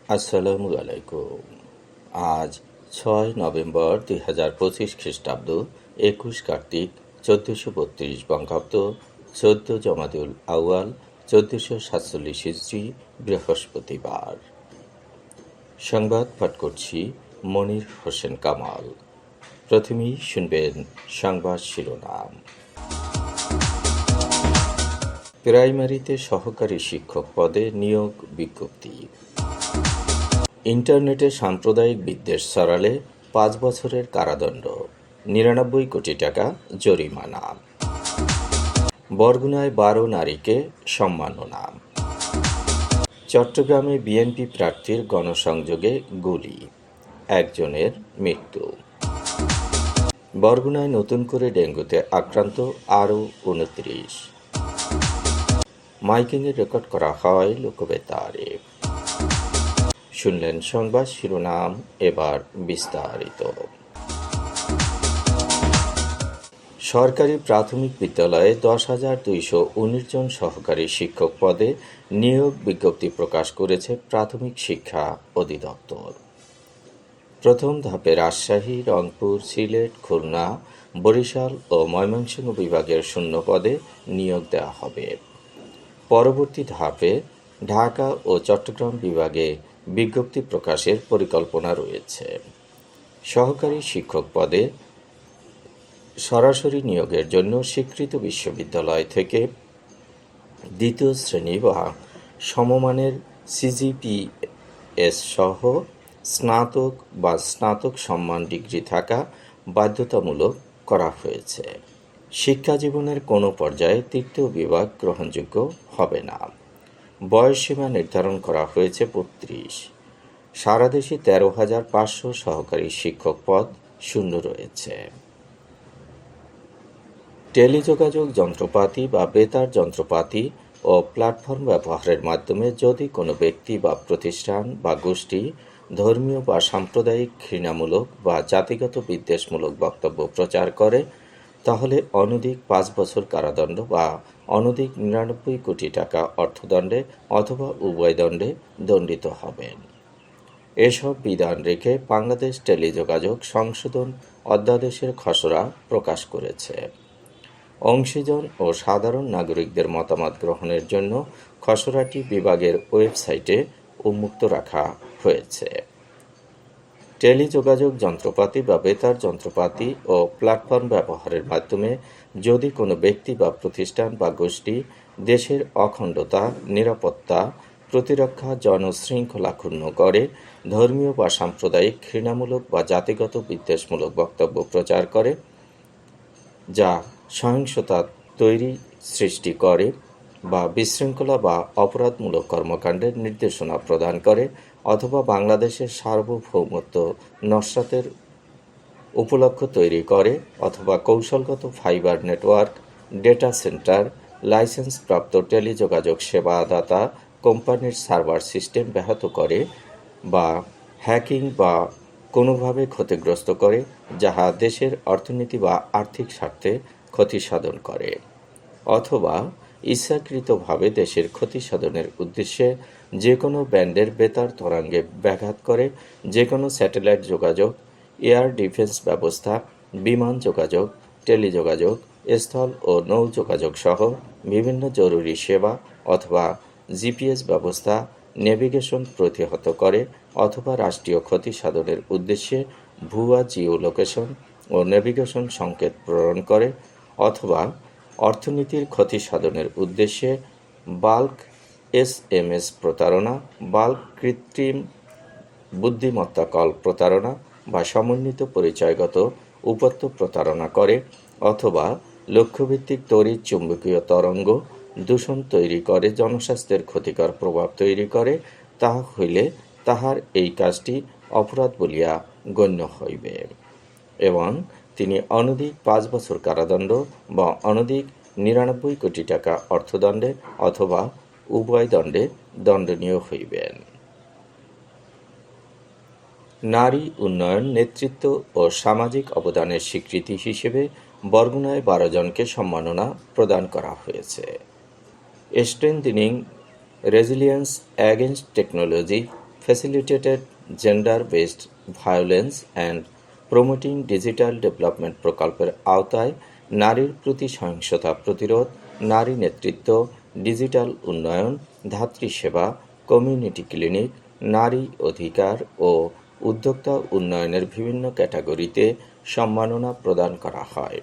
আসসালামু আলাইকুম। আজ 6 নভেম্বর 2025 খ্রিস্টাব্দ, 21 কার্তিক 1432 বঙ্গাব্দ, 14 জমাদিউল আউয়াল 1447 হিজরি, বৃহস্পতিবার। সংবাদ পাঠ করছি মনির হোসেন কামাল। প্রথমেই শুনবেন সংবাদ শিরোনাম। প্রাইমারিতে সহকারী শিক্ষক পদে নিয়োগ বিজ্ঞপ্তি। ইন্টারনেটে সাম্প্রদায়িক বিদ্বেষ ছড়ালে 5 বছরের কারাদণ্ড, 99 কোটি টাকা জরিমানা। বরগুনায় 12 নারীকে সম্মাননা। চট্টগ্রামে বিএনপি প্রার্থীর গণসংযোগে গুলি, একজনের মৃত্যু। বরগুনায় নতুন করে ডেঙ্গুতে আক্রান্ত আরও 29। মাইকিংয়ে রেকর্ড করা হয় লোকবেতারে। শুনলেন সংবাদ শিরোনাম, এবার বিস্তারিত। সরকারি প্রাথমিক বিদ্যালয়ে 10,219 জন সহকারী শিক্ষক পদে নিয়োগ বিজ্ঞপ্তি প্রকাশ করেছে প্রাথমিক শিক্ষা অধিদপ্তর। প্রথম ধাপে রাজশাহী, রংপুর, সিলেট, খুলনা, বরিশাল ও ময়মনসিংহ বিভাগের শূন্য পদে নিয়োগ দেওয়া হবে। পরবর্তী ধাপে ঢাকা ও চট্টগ্রাম বিভাগে বিজ্ঞপ্তি প্রকাশের পরিকল্পনা রয়েছে। সহকারী শিক্ষক পদে সরাসরি নিয়োগের জন্য স্বীকৃত বিশ্ববিদ্যালয় থেকে দ্বিতীয় শ্রেণী বা সমমানের সিজিপিএস সহ স্নাতক বা স্নাতক সম্মান ডিগ্রি থাকা বাধ্যতামূলক করা হয়েছে। শিক্ষা জীবনের কোনো পর্যায়ে তৃতীয় বিভাগ গ্রহণযোগ্য হবে না। বয়সসীমা নির্ধারণ করা হয়েছে 32। সারা দেশে 13,500 সহকারী শিক্ষক পদ শূন্য রয়েছে। টেলিযোগাযোগ যন্ত্রপাতি বা বেতার যন্ত্রপাতি ও প্ল্যাটফর্ম ব্যবহারের মাধ্যমে যদি কোনো ব্যক্তি বা প্রতিষ্ঠান বা গোষ্ঠী ধর্মীয় বা সাম্প্রদায়িক ঘৃণামূলক বা জাতিগত বিদ্বেষমূলক বক্তব্য প্রচার করে, তাহলে অনধিক 5 বছর কারাদণ্ড বা অনধিক 99 কোটি টাকা অর্থদণ্ডে অথবা উভয় দণ্ডে দণ্ডিত হবেন। এসব বিধান রেখে বাংলাদেশ টেলিযোগাযোগ সংশোধন অধ্যাদেশের খসড়া প্রকাশ করেছে। অংশীজন ও সাধারণ নাগরিকদের মতামত গ্রহণের জন্য খসড়াটি বিভাগের ওয়েবসাইটে উন্মুক্ত রাখা হয়েছে। টেলিযোগাযোগ যন্ত্রপাতি বা বেতার যন্ত্রপাতি ও প্ল্যাটফর্ম ব্যবহারের মাধ্যমে যদি কোনো ব্যক্তি বা প্রতিষ্ঠান বা গোষ্ঠী দেশের অখণ্ডতা, নিরাপত্তা, প্রতিরক্ষা, জনশৃঙ্খলা ক্ষুণ্ণ করে, ধর্মীয় বা সাম্প্রদায়িক ঘৃণামূলক বা জাতিগত বিদ্বেষমূলক বক্তব্য প্রচার করে, যা সহিংসতা সৃষ্টি করে বা বিশৃঙ্খলা বা অপরাধমূলক কর্মকাণ্ডের নির্দেশনা প্রদান করে, অথবা বাংলাদেশের সার্বভৌমত্ব নস্যাতের উপলক্ষ তৈরি করে, অথবা কৌশলগত ফাইবার নেটওয়ার্ক, ডেটা সেন্টার, লাইসেন্সপ্রাপ্ত টেলিযোগাযোগ সেবাদাতা কোম্পানির সার্ভার সিস্টেম ব্যাহত করে, বা হ্যাকিং বা কোনোভাবে ক্ষতিগ্রস্ত করে যাহা দেশের অর্থনীতি বা আর্থিক স্বার্থে ক্ষতি সাধন করে, অথবা ইচ্ছাকৃতভাবে দেশের ক্ষতি সাধনের উদ্দেশ্যে যে কোনো ব্যান্ডের বেতার তরঙ্গে ব্যাঘাত করে, যে কোনো স্যাটেলাইট যোগাযোগ, এয়ার ডিফেন্স ব্যবস্থা, বিমান যোগাযোগ, টেলিযোগাযোগ, স্থল ও নৌ যোগাযোগ সহ বিভিন্ন জরুরি সেবা অথবা জিপিএস ব্যবস্থা নেভিগেশন প্রতিহত করে, অথবা রাষ্ট্রীয় ক্ষতি সাধনের উদ্দেশ্যে ভুয়া জিও লোকেশন ও নেভিগেশন সংকেত প্রেরণ করে, অথবা অর্থনীতির ক্ষতি সাধনের উদ্দেশ্যে বাল্ক এসএমএস প্রতারণা, বাল্ক কৃত্রিম বুদ্ধিমত্তা কল প্রতারণা বা সমন্বিত পরিচয়গত উপত্য প্রতারণা করে, অথবা লক্ষ্যভিত্তিক তড়িৎ চুম্বকীয় তরঙ্গ দূষণ তৈরি করে জনস্বাস্থ্যের ক্ষতিকর প্রভাব তৈরি করে, তাহা হইলে তাহার এই কাজটি অপরাধ বলিয়া গণ্য হইবে এবং তিনি অনধিক 5 বছর কারাদণ্ড বা অনধিক 99 কোটি টাকা অর্থদণ্ডে অথবা উভয় দণ্ডে দণ্ডনীয় হইবেন। নারী উন্নয়ন, নেতৃত্ব ও সামাজিক অবদানের স্বীকৃতি হিসেবে বরগুনায় 12 জনকে সম্মাননা প্রদান করা হয়েছে। Strengthening resilience against technology facilitated gender based violence and promoting digital development প্রকল্পের আওতায় নারীর প্রতি সহিংসতা প্রতিরোধ, নারী নেতৃত্ব, ডিজিটাল উন্নয়ন, ধাত্রী সেবা, কমিউনিটি ক্লিনিক, নারী অধিকার ও উদ্যোক্তা উন্নয়নের বিভিন্ন ক্যাটাগরিতে সম্মাননা প্রদান করা হয়।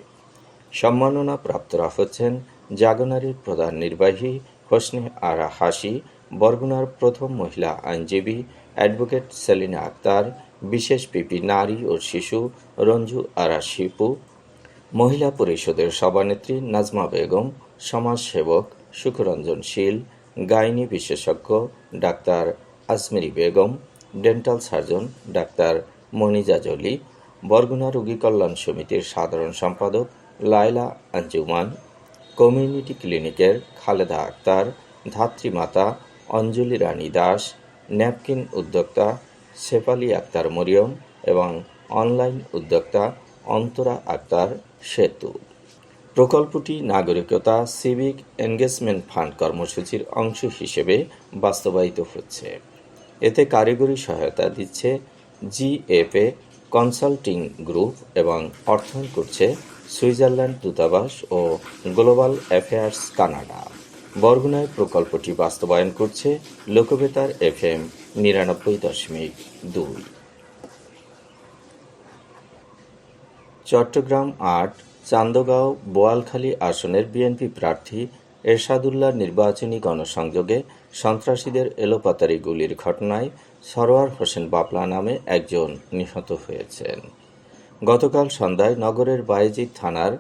সম্মাননা প্রাপ্তরা হচ্ছেন জাগনারীর প্রধান নির্বাহী হোসনে আরা হাসি, বরগুনার প্রথম মহিলা আইনজীবী অ্যাডভোকেট সেলিনা আক্তার, বিশেষ পিপি নারী ও শিশু রঞ্জু আরা শিপু, মহিলা পরিষদের সভানেত্রী নাজমা বেগম, সমাজসেবক সুখরঞ্জন শীল, গাইনি বিশেষজ্ঞ doctor Asmiri Begum, dental surgeon doctor Monija Jolly, Barguna রোগী কল্যাণ সমিতির সাধারণ সম্পাদক লায়লা আঞ্জুমান, কমিউনিটি ক্লিনিকের খালেদা আক্তার, ধাত্রীমাতা অঞ্জলি রানী দাস, ন্যাপকিন উদ্যোক্তা শেফালি আক্তার মরিয়ম এবং অনলাইন উদ্যোক্তা অন্তরা আক্তার সেতু। প্রকল্পটি নাগরিকতা সিভিক এনগেজমেন্ট ফান্ড কর্মসূচির অংশ হিসেবে বাস্তবায়িত হচ্ছে। এতে কারিগরি সহায়তা দিচ্ছে জিএফএ কনসাল্টিং গ্রুপ এবং অর্থায়ন করছে সুইজারল্যান্ড দূতাবাস ও গ্লোবাল অ্যাফেয়ার্স কানাডা। বরগুনায় প্রকল্পটি বাস্তবায়ন করছে লোকবেতার FM ৯৯.২। চট্টগ্রাম ৮ চান্দগাঁও বোয়ালখালী আসনের বিএনপি প্রার্থী এরশাদুল্লাহ নির্বাচনী গণসংযোগে সন্ত্রাসীদের এলোপাতাড়ি গুলির ঘটনায় সরোয়ার হোসেন বাবলা নামে একজন নিহত হয়েছেন। গতকাল সন্ধ্যায় নগরের বায়েজিদ থানার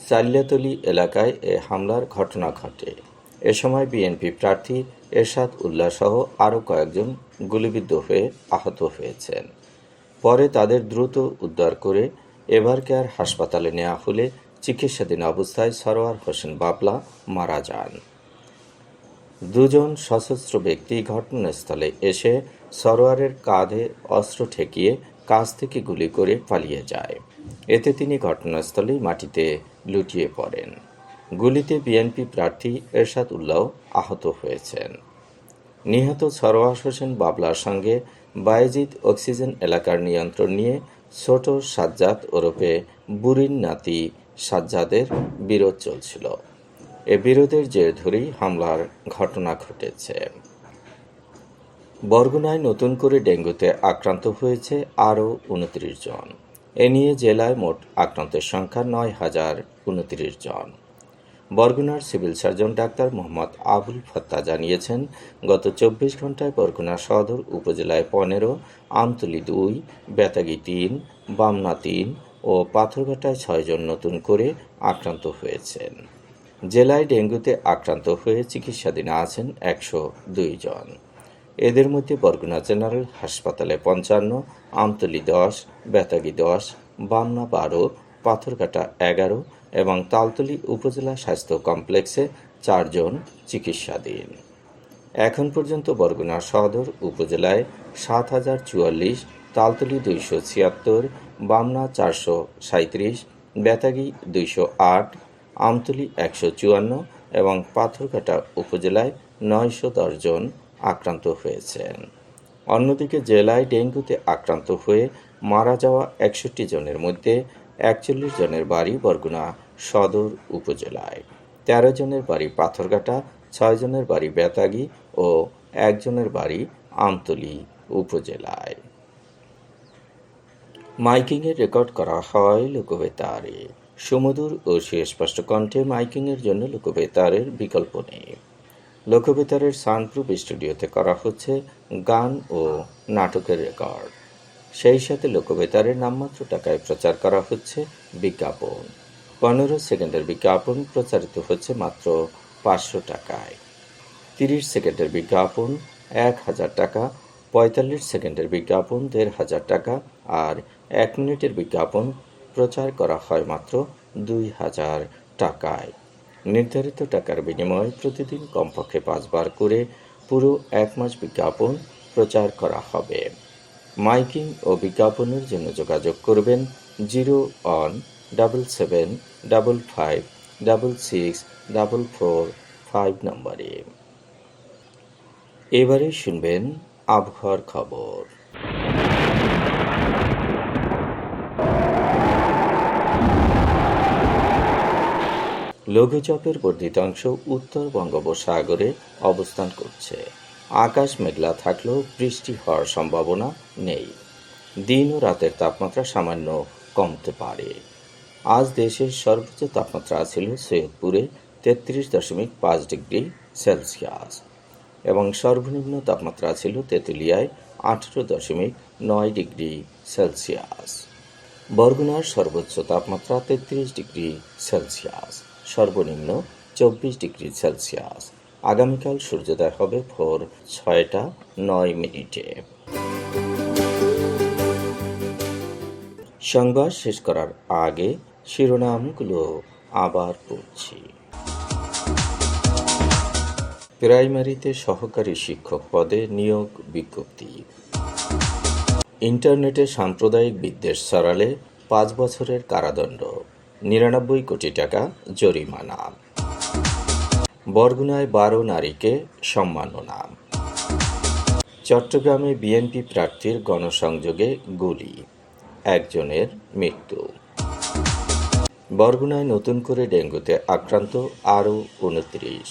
চাল্যাতলী এলাকায় এ হামলার ঘটনা ঘটে। এ সময় বিএনপি প্রার্থী এরশাদ উল্লাহ সহ আরও কয়েকজন গুলিবিদ্ধ হয়ে আহত হয়েছেন। পরে তাদের দ্রুত উদ্ধার করে এভারকেয়ার হাসপাতালে নেওয়া হলে চিকিৎসাধীন অবস্থায় সরোয়ার হোসেন বাবলা মারা যান। দুজন সশস্ত্র ব্যক্তি ঘটনাস্থলে এসে সরোয়ারের কাঁধে অস্ত্র ঠেকিয়ে কাছ থেকে গুলি করে পালিয়ে যায়। এতে তিনি ঘটনাস্থলেই মাটিতে লুটিয়ে পড়েন। গুলিতে বিএনপি প্রার্থী এরশাদ উল্লাহ আহত হয়েছেন। নিহত সরোয়ার হোসেন বাবলার সঙ্গে বায়েজিদ অক্সিজেন এলাকার নিয়ন্ত্রণ নিয়ে ছোট সাজ্জাদ ওরফে বুড়ির নাতি সাজ্জাদের বিরোধ চলছিল। এ বিরোধের জের ধরেই হামলার ঘটনা ঘটেছে। বরগুনায় নতুন করে ডেঙ্গুতে আক্রান্ত হয়েছে আরও ২৯ জন। এ নিয়ে জেলায় মোট আক্রান্তের সংখ্যা ৯,০২৯ জন। বরগুনার civil surgeon doctor Mohammad Abul Fatta জানিয়েছেন, গত ২৪ ঘন্টায় বরগুনা সদর উপজেলায় ১৫, আমতলী ২, বেতাগী ৩, বামনা ৩ ও পাথরঘাটায় ৬ জন নতুন করে আক্রান্ত হয়েছেন। জেলায় ডেঙ্গুতে আক্রান্ত হয়ে চিকিৎসাধীন আছেন ১০২ জন। এদের মধ্যে বরগুনা জেনারেল হাসপাতালে ৫৫, আমতলী ১০, বেতাগী ১০, বামনা ১২, পাথরঘাটা ১১ এবং তালতলী উপজেলা স্বাস্থ্য কমপ্লেক্সে ৪ জন চিকিৎসাধীন। এখন পর্যন্ত বরগুনা সদর উপজেলায় ৭,০৪৪, তালতলী ২৭৬, বামনা ৪৩৭, বেতাগী ২০৮, আমতলী ১৫৪ এবং পাথরঘাটা উপজেলায় ৯১০ জন আক্রান্ত হয়েছেন। অন্যদিকে জেলায় ডেঙ্গুতে আক্রান্ত হয়ে মারা যাওয়া ৬১ জনের মধ্যে ৪১ জনের বাড়ি বরগুনা সদর উপজেলায়, ১৩ জনের বাড়ি পাথরঘাটা, ৬ জনের বাড়ি বেতাগী ও ১ জনের বাড়ি আমতলী উপজেলায়। মাইকিংয়ে রেকর্ড করা হয় লোকবেতারে। সুমধুর ও সুস্পষ্ট কণ্ঠে মাইকিংয়ের জন্য লোকবেতারের বিকল্প নেই। লোকবেতারের সাউন্ডপ্রুফ স্টুডিওতে করা হচ্ছে গান ও নাটকের রেকর্ড। সেই সাথে লোকবেতারের নামমাত্র টাকায় প্রচার করা হচ্ছে বিজ্ঞাপন। ১৫ সেকেন্ডের বিজ্ঞাপন প্রচারিত হচ্ছে মাত্র ৫০০ টাকায়। ৩০ সেকেন্ডের বিজ্ঞাপন ১,০০০ টাকা, ৪৫ সেকেন্ডের বিজ্ঞাপন ১,৫০০ টাকা আর ১ মিনিটের বিজ্ঞাপন প্রচার করা হয় মাত্র ২,০০০ টাকায়। নির্ধারিত টাকার বিনিময়ে প্রতিদিন কমপক্ষে ৫ বার করে পুরো ১ মাস বিজ্ঞাপন প্রচার করা হবে। মাইকিং ও বিজ্ঞাপনের জন্য যোগাযোগ করবেন 01-7755-6644 নম্বরে। এবারে শুনবেন আবহাওয়ার খবর। লঘুচাপের বর্ধিত অংশ উত্তর বঙ্গোপসাগরে অবস্থান করছে। আকাশ মেঘলা থাকলেও বৃষ্টি হওয়ার সম্ভাবনা নেই। দিন ও রাতের তাপমাত্রা সামান্য কমতে পারে। আজ দেশের সর্বোচ্চ তাপমাত্রা ছিল সৈয়দপুরে 33.5 ডিগ্রি সেলসিয়াস এবং সর্বনিম্ন তাপমাত্রা ছিল তেঁতুলিয়ায় 18.9 ডিগ্রি সেলসিয়াস। বরগুনার সর্বোচ্চ তাপমাত্রা 33 ডিগ্রি সেলসিয়াস, সর্বনিম্ন 24 ডিগ্রি সেলসিয়াস। আগামীকাল সূর্যোদয় হবে ভোর 6:09। সংবাদ শেষ করার আগে শিরোনামগুলো আবার পড়ছি। প্রাইমারিতে সহকারী শিক্ষক পদে নিয়োগ বিজ্ঞপ্তি। ইন্টারনেটে সাম্প্রদায়িক বিদ্বেষ ছড়ালে 5 বছরের কারাদণ্ড, 99 কোটি টাকা জরিমানা। বরগুনায় 12 নারীকে সম্মাননা। চট্টগ্রামে বিএনপি প্রার্থীর গণসংযোগে গুলি, একজনের মৃত্যু। বরগুনায় নতুন করে ডেঙ্গুতে আক্রান্ত আরও 29।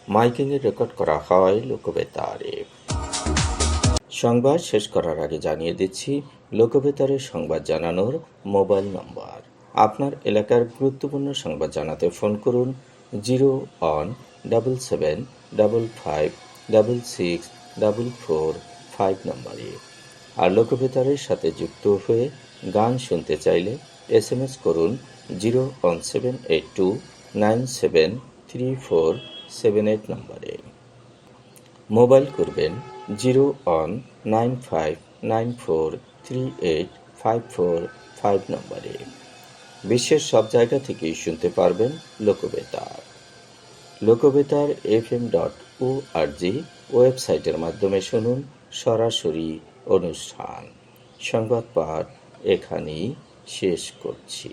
মাইকিংয়ে রেকর্ড করা হয় লোকবেতারে। সংবাদ শেষ করার আগে জানিয়ে দিচ্ছি লোকবেতারে সংবাদ জানানোর মোবাইল নম্বর। আপনার এলাকার গুরুত্বপূর্ণ সংবাদ জানাতে ফোন করুন 01-755-666-445 নম্বরে। আর লোকবেতারের সাথে যুক্ত হয়ে গান শুনতে চাইলে SMS করুন 01782973478 নম্বরে। মোবাইল করবেন 01959438545 নম্বরে। বিশ্বের সব জায়গা থেকেই শুনতে পারবেন লোকবেতার। লোকবেতার fm.org ওয়েবসাইটের মাধ্যমে শুনুন সরাসরি অনুষ্ঠান। সংবাদ পাঠ এখানেই শেষ করছি।